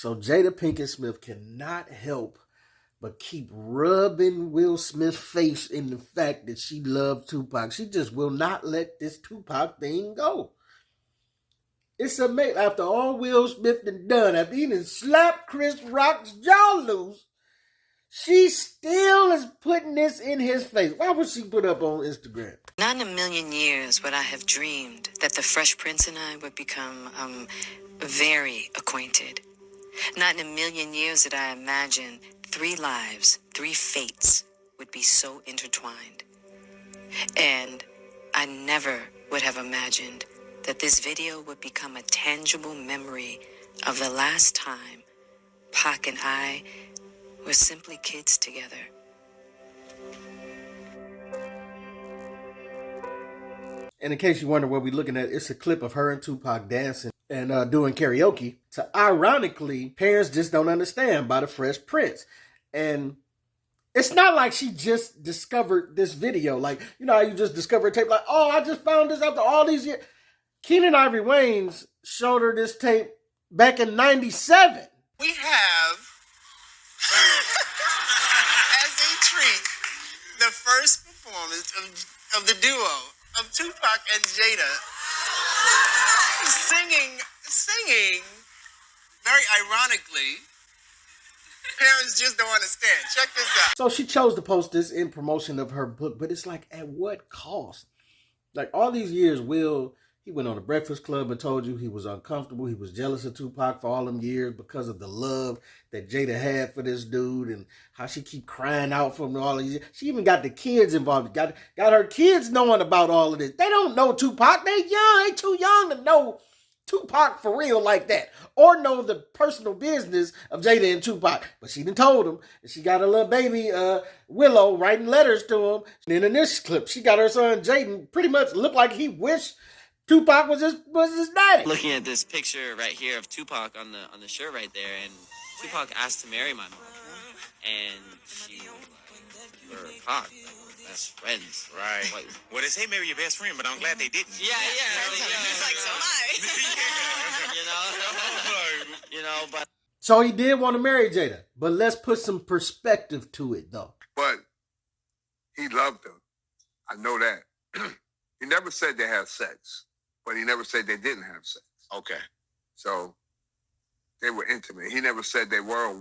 So Jada Pinkett Smith cannot help but keep rubbing Will Smith's face in the fact that she loved Tupac. She just will not let this Tupac thing go. It's amazing. After all Will Smith done, after he done slapped Chris Rock's jaw loose, she still is putting this in his face. Why would she put up on Instagram? Not in a million years would I have dreamed that the Fresh Prince and I would become, very acquainted. Not in a million years did I imagine 3 lives, 3 fates would be so intertwined. And I never would have imagined that this video would become a tangible memory of the last time Pac and I were simply kids together. And in case you wonder what we're looking at, it's a clip of her and Tupac dancing and doing karaoke. So ironically, parents just don't understand by the Fresh Prince. And it's not like she just discovered this video. Like, you know how you just discover a tape, like, oh, I just found this after all these years. Keenen Ivory Wayans showed her this tape back in '97. We have, as a treat, the first performance of the duo of Tupac and Jada singing, very ironically. Parents just don't understand. Check this out. So she chose to post this in promotion of her book, but it's like, at what cost? Like, all these years, he went on the Breakfast Club and told you he was uncomfortable. He was jealous of Tupac for all them years because of the love that Jada had for this dude and how she keep crying out for him all these years. She even got the kids involved. Got her kids knowing about all of this. They don't know Tupac. They young. They too young to know Tupac for real like that, or know the personal business of Jada and Tupac. But she done told him, and she got a little baby Willow writing letters to him. And then in this clip, she got her son Jaden pretty much look like he wished Tupac was his daddy. Looking at this picture right here of Tupac on the shirt right there, and Tupac asked to marry my mom, and she were Pac. Best friends. Right. Like, well, they say marry your best friend, but I'm glad they didn't. Yeah. It's like, so But So he did want to marry Jada, but let's put some perspective to it, though. But he loved her. I know that. He never said they had sex, but he never said they didn't have sex. Okay. So they were intimate. He never said they were or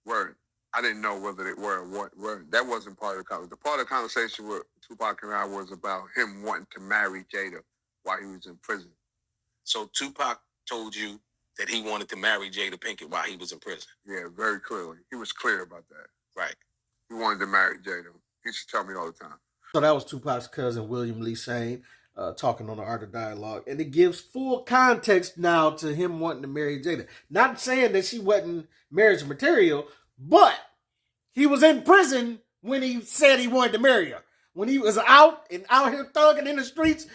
weren't. I didn't know whether they were or weren't. That wasn't part of the conversation. The part of the conversation with Tupac and I was about him wanting to marry Jada while he was in prison. So Tupac told you that he wanted to marry Jada Pinkett while he was in prison. Yeah, very clearly. He was clear about that. Right. He wanted to marry Jada. He used to tell me all the time. So that was Tupac's cousin, William Lee Sane, talking on the Art of Dialogue. And it gives full context now to him wanting to marry Jada. Not saying that she wasn't marriage material, but he was in prison when he said he wanted to marry her. When he was out here thugging in the streets,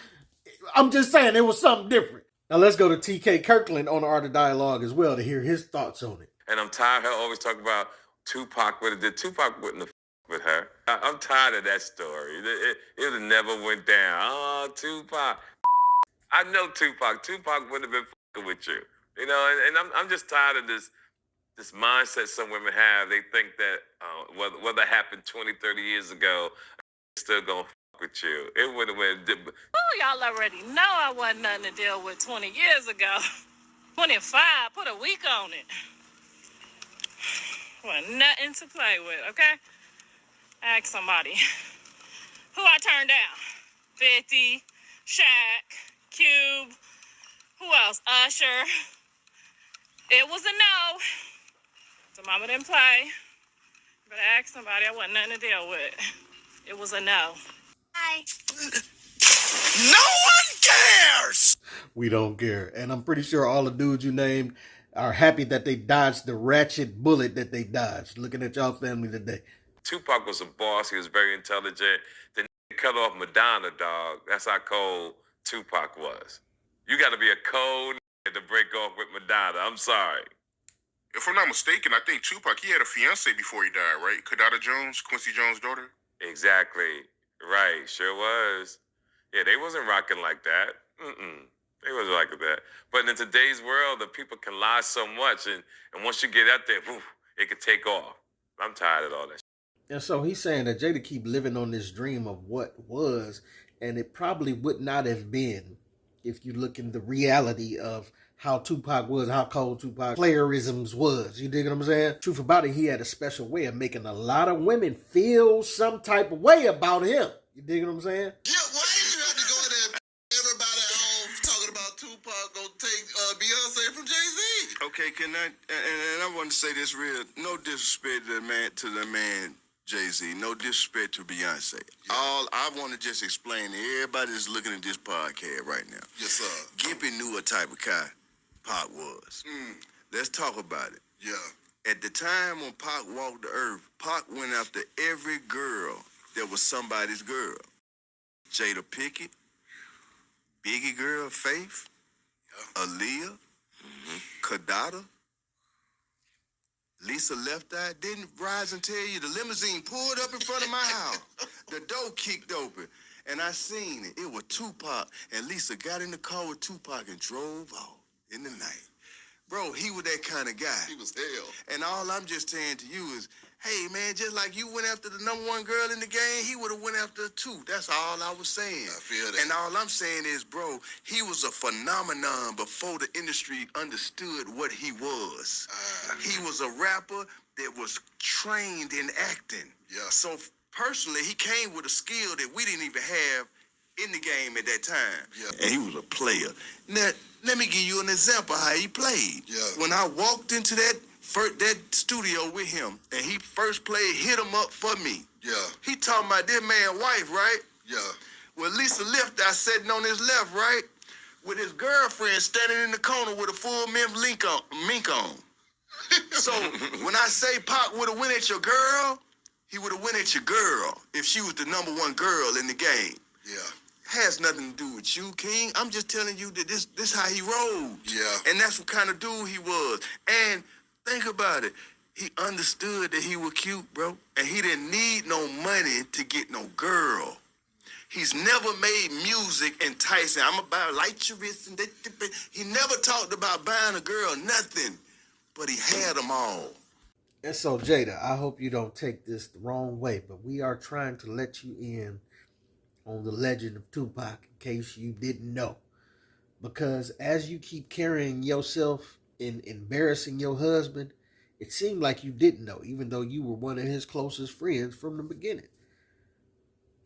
I'm just saying it was something different. Now let's go to T.K. Kirkland on the Art of Dialogue as well to hear his thoughts on it. And I'm tired of her always talking about Tupac would have did. Tupac wouldn't have with her. I'm tired of that story. It never went down. Oh, Tupac. I know Tupac. Tupac wouldn't have been with you. You know, and I'm just tired of this mindset some women have. They think that whether it happened 20, 30 years ago, still gonna with you. It would have went. Oh, y'all already know I wasn't nothing to deal with 20 years ago. 25, put a week on it. Well, nothing to play with, okay? Ask somebody. Who I turned down? 50, Shaq, Cube, who else? Usher. It was a no. So mama didn't play. But I asked somebody, I wasn't nothing to deal with. It was a no. Hi. No one cares! We don't care. And I'm pretty sure all the dudes you named are happy that they dodged the ratchet bullet that they dodged. Looking at y'all family today. Tupac was a boss. He was very intelligent. Then they cut off Madonna, dog. That's how cold Tupac was. You got to be a cold to break off with Madonna. I'm sorry. If I'm not mistaken, I think Tupac, he had a fiance before he died, right? Kadada Jones, Quincy Jones' daughter? Exactly. Right. Sure was. Yeah, they wasn't rocking like that. They was like that. But in today's world, the people can lie so much, and once you get out there, whew, it could take off. I'm tired of all that. And so he's saying that Jada keep living on this dream of what was, and it probably would not have been if you look in the reality of how Tupac was, how cold Tupac playerisms was. You dig what I'm saying? Truth about it, he had a special way of making a lot of women feel some type of way about him. You dig what I'm saying? Yeah, why did you have to go in there and everybody at home talking about Tupac gonna take Beyonce from Jay-Z? Okay, can I, and I want to say this real, no disrespect to the man Jay-Z, no disrespect to Beyonce. Yeah. All I want to just explain to everybody that's looking at this podcast right now. Yes, sir. Gippy knew what type of guy Pac was. Let's talk about it. Yeah. At the time when Pac walked the earth, Pac went after every girl that was somebody's girl. Jada Pinkett, Biggie girl Faith, Aaliyah, Kadada, Lisa Left Eye. Didn't Rise and tell you the limousine pulled up in front of my house. The door kicked open, and I seen it. It was Tupac, and Lisa got in the car with Tupac and drove off in the night. Bro, he was that kind of guy. He was hell. And all I'm just saying to you is, hey, man, just like you went after the #1 girl in the game, he would have went after her too. That's all I was saying. I feel that. And all I'm saying is, bro, he was a phenomenon before the industry understood what he was. He was a rapper that was trained in acting. Yeah. So personally, he came with a skill that we didn't even have in the game at that time. Yeah. And he was a player. Now, let me give you an example how he played. Yeah. When I walked into that studio with him, and he first played Hit 'Em Up for me. Yeah. He talking about this man's wife, right? Yeah. Well, Lisa Left Eye sitting on his left, right? With his girlfriend standing in the corner with a full mink on. So when I say Pac would have went at your girl, he would have went at your girl if she was the #1 girl in the game. Yeah. Has nothing to do with you, King. I'm just telling you that this how he rolled. Yeah. And that's what kind of dude he was. And think about it. He understood that he was cute, bro. And he didn't need no money to get no girl. He's never made music enticing. I'm about light your wrist and he never talked about buying a girl, nothing. But he had them all. And so, Jada, I hope you don't take this the wrong way, but we are trying to let you in on the legend of Tupac in case you didn't know. Because as you keep carrying yourself and embarrassing your husband, it seemed like you didn't know, even though you were one of his closest friends from the beginning.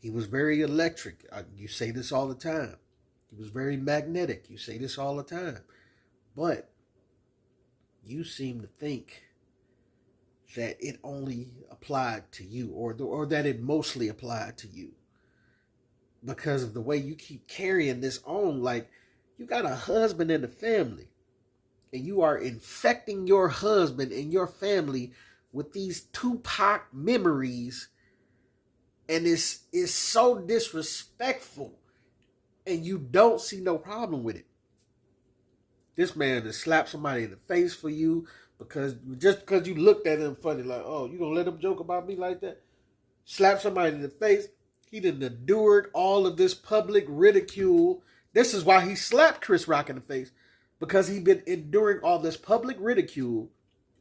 He was very electric. You say this all the time. He was very magnetic. You say this all the time. But you seem to think that it only applied to you, or that it mostly applied to you, because of the way you keep carrying this on. Like, you got a husband and a family, and you are infecting your husband and your family with these Tupac memories, and it's so disrespectful, and you don't see no problem with it. This man has slapped somebody in the face for you because you looked at him funny, like, oh, you gonna let him joke about me like that? Slap somebody in the face. He done endured all of this public ridicule. This is why he slapped Chris Rock in the face, because he'd been enduring all this public ridicule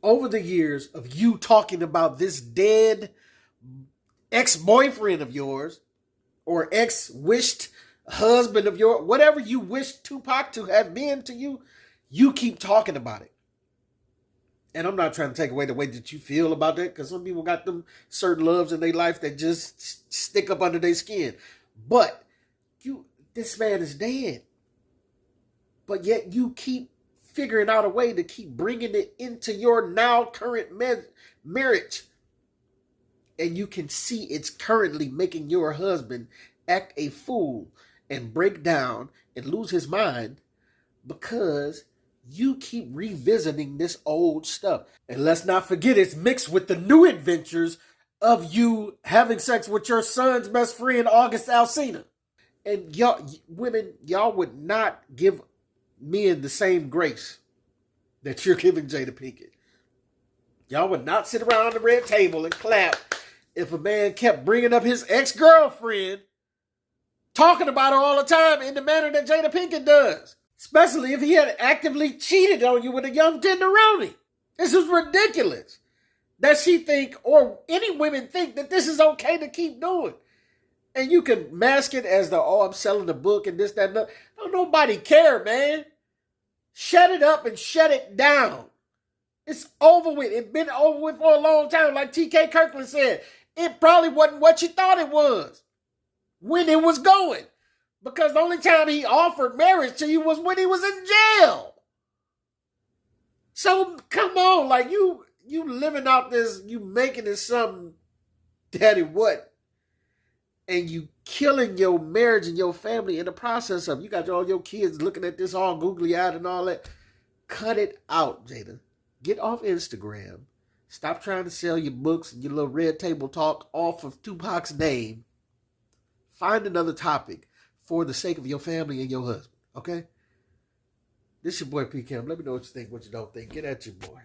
over the years of you talking about this dead ex-boyfriend of yours, or ex-wished husband of yours, whatever you wish Tupac to have been to you, you keep talking about it. And I'm not trying to take away the way that you feel about that, because some people got them certain loves in their life that just stick up under their skin. But this man is dead. But yet you keep figuring out a way to keep bringing it into your now current marriage. And you can see it's currently making your husband act a fool and break down and lose his mind, because you keep revisiting this old stuff. And let's not forget, it's mixed with the new adventures of you having sex with your son's best friend, August Alsina. And y'all, women, y'all would not give men the same grace that you're giving Jada Pinkett. Y'all would not sit around the red table and clap if a man kept bringing up his ex-girlfriend, talking about her all the time in the manner that Jada Pinkett does. Especially if he had actively cheated on you with a young tenderoni. This is ridiculous. That she think, or any women think, that this is okay to keep doing. And you can mask it as I'm selling the book and this, that, and that. Don't nobody care, man. Shut it up and shut it down. It's over with. It's been over with for a long time. Like T.K. Kirkland said, it probably wasn't what you thought it was when it was going. Because the only time he offered marriage to you was when he was in jail. So come on, like you living out this, you making it something that it what? And you killing your marriage and your family in the process of. You got all your kids looking at this all googly eyed and all that. Cut it out, Jada. Get off Instagram. Stop trying to sell your books and your little red table talk off of Tupac's name. Find another topic for the sake of your family and your husband, okay? This your boy P. Cam. Let me know what you think, what you don't think. Get at your boy.